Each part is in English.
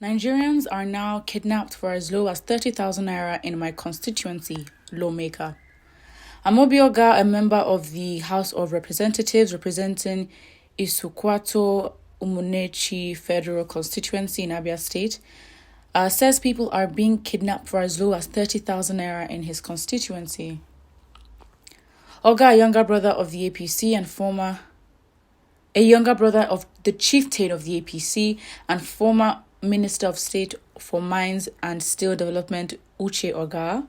Nigerians are now kidnapped for as low as 30,000 naira in my constituency, lawmaker. Amobioga, a member of the House of Representatives representing Isukwato Umunechi Federal Constituency in Abia State, says people are being kidnapped for as low as 30,000 naira in his constituency. Oga, a younger brother of the APC and a younger brother of the chieftain of the APC and former Minister of State for Mines and Steel Development, Uche Oga,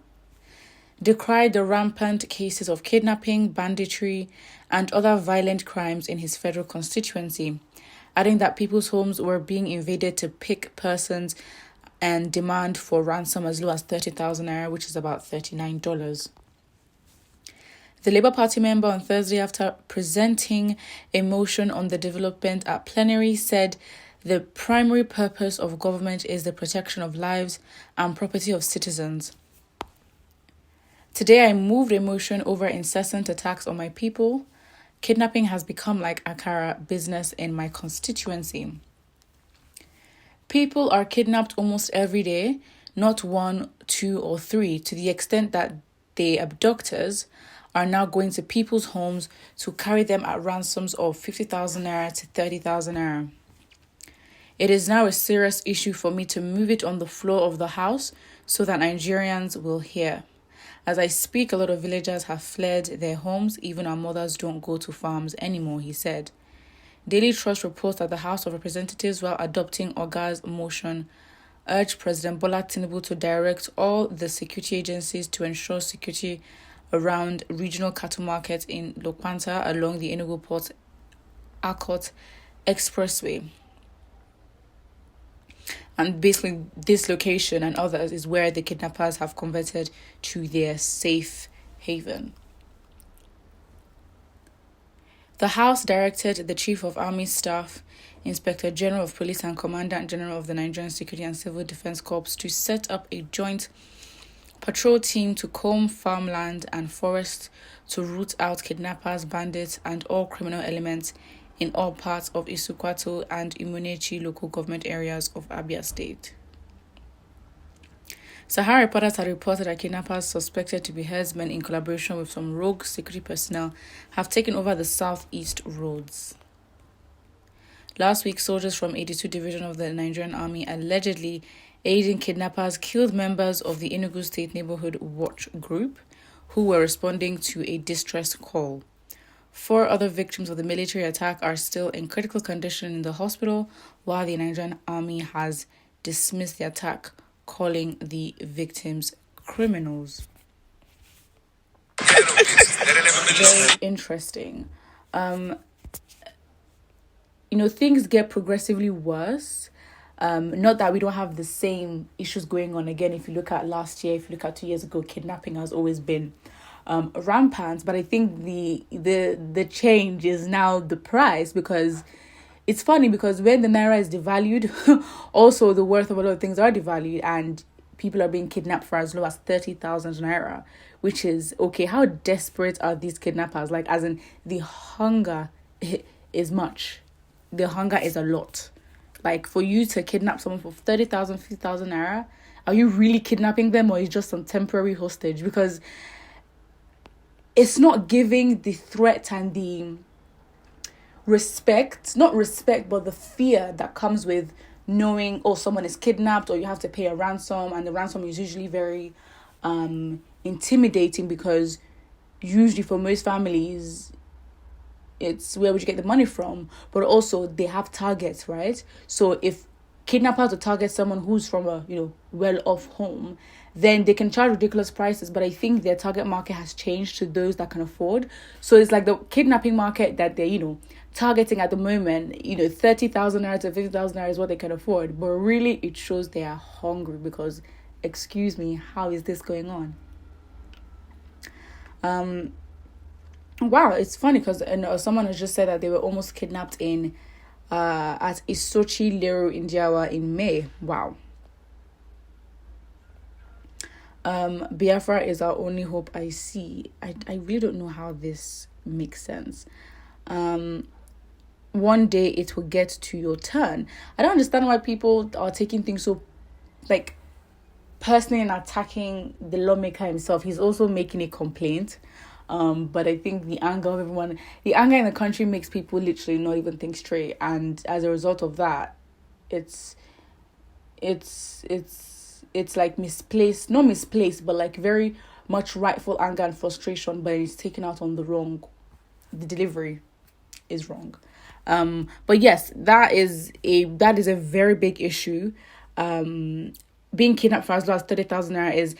decried the rampant cases of kidnapping, banditry, and other violent crimes in his federal constituency, adding that people's homes were being invaded to pick persons and demand for ransom as low as 30,000 naira, which is about $39. The Labour Party member on Thursday, after presenting a motion on the development at plenary, said the primary purpose of government is the protection of lives and property of citizens. Today, I moved a motion over incessant attacks on my people. Kidnapping has become like Akara business in my constituency. People are kidnapped almost every day, not 1, 2, or 3, to the extent that the abductors are now going to people's homes to carry them at ransoms of 50,000 naira to 30,000 naira. It is now a serious issue for me to move it on the floor of the House so that Nigerians will hear. As I speak, a lot of villagers have fled their homes. Even our mothers don't go to farms anymore, he said. Daily Trust reports that the House of Representatives, while adopting Oga's motion, urged President Bola Tinubu to direct all the security agencies to ensure security around regional cattle markets in Lokwanta along the Enugu Port Akot Expressway. And basically, this location and others is where the kidnappers have converted to their safe haven. The House directed the Chief of Army Staff, Inspector General of Police and Commandant General of the Nigerian Security and Civil Defense Corps to set up a joint patrol team to comb farmland and forest to root out kidnappers, bandits, and all criminal elements in all parts of Isukwato and Umunechi local government areas of Abia State. Sahara reporters had reported that kidnappers suspected to be herdsmen in collaboration with some rogue security personnel have taken over the southeast roads. Last week, soldiers from 82 Division of the Nigerian Army allegedly aiding kidnappers killed members of the Enugu State Neighborhood Watch Group who were responding to a distress call. 4 other victims of the military attack are still in critical condition in the hospital, while the Nigerian Army has dismissed the attack, calling the victims criminals. Very interesting. Things get progressively worse. Not that we don't have the same issues going on. Again, if you look at last year, if you look at 2 years ago, kidnapping has always been rampant. But I think the change is now the price, because it's funny because when the naira is devalued, also the worth of a lot of things are devalued, and people are being kidnapped for as low as 30,000 naira, which is okay. How desperate are these kidnappers? Like, as in, the hunger is much. The hunger is a lot. Like, for you to kidnap someone for 30,000, 50,000 naira, are you really kidnapping them, or is just some temporary hostage? Because it's not giving the threat and the not respect, but the fear that comes with knowing, someone is kidnapped, or you have to pay a ransom, and the ransom is usually very intimidating, because usually for most families, it's where would you get the money from? But also they have targets, right? So if kidnappers will target someone who's from a well-off home, then they can charge ridiculous prices. But I think their target market has changed to those that can afford. So it's like the kidnapping market that they're targeting at the moment. 30,000 naira to 50,000 naira is what they can afford. But really, it shows they are hungry, because, excuse me, how is this going on? Wow, it's funny because someone has just said that they were almost kidnapped at Isochi Leru Indiawa in May. Wow. Biafra is our only hope. I see. I really don't know how this makes sense. one day it will get to your turn. I don't understand why people are taking things so, like, personally and attacking the lawmaker himself. He's also making a complaint. But I think the anger of everyone, the anger in the country makes people literally not even think straight. And as a result of that, it's like misplaced, not misplaced, but like very much rightful anger and frustration, but it's taken out on the delivery is wrong. But yes, that is a very big issue. Being kidnapped for as low as 30,000 naira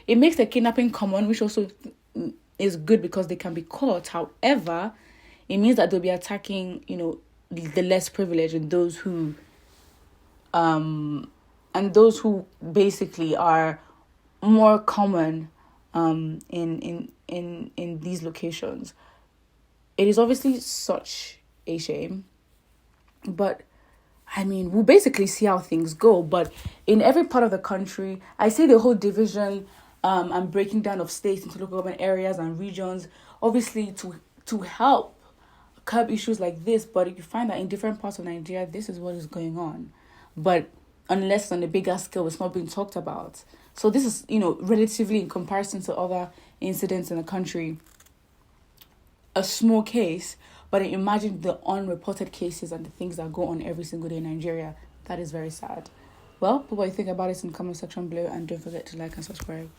it makes the kidnapping common, which also is good because they can be caught. However, it means that they'll be attacking, the less privileged and those who basically are more common in these locations. It is obviously such a shame, but I mean, we'll basically see how things go. But in every part of the country, I see the whole division and breaking down of states into local government areas and regions, obviously to help curb issues like this. But you find that in different parts of Nigeria, this is what is going on. But unless on a bigger scale, it's not being talked about. So this is, relatively in comparison to other incidents in the country, a small case. But imagine the unreported cases and the things that go on every single day in Nigeria. That is very sad. Well, put what you think about it in the comment section below, and don't forget to like and subscribe.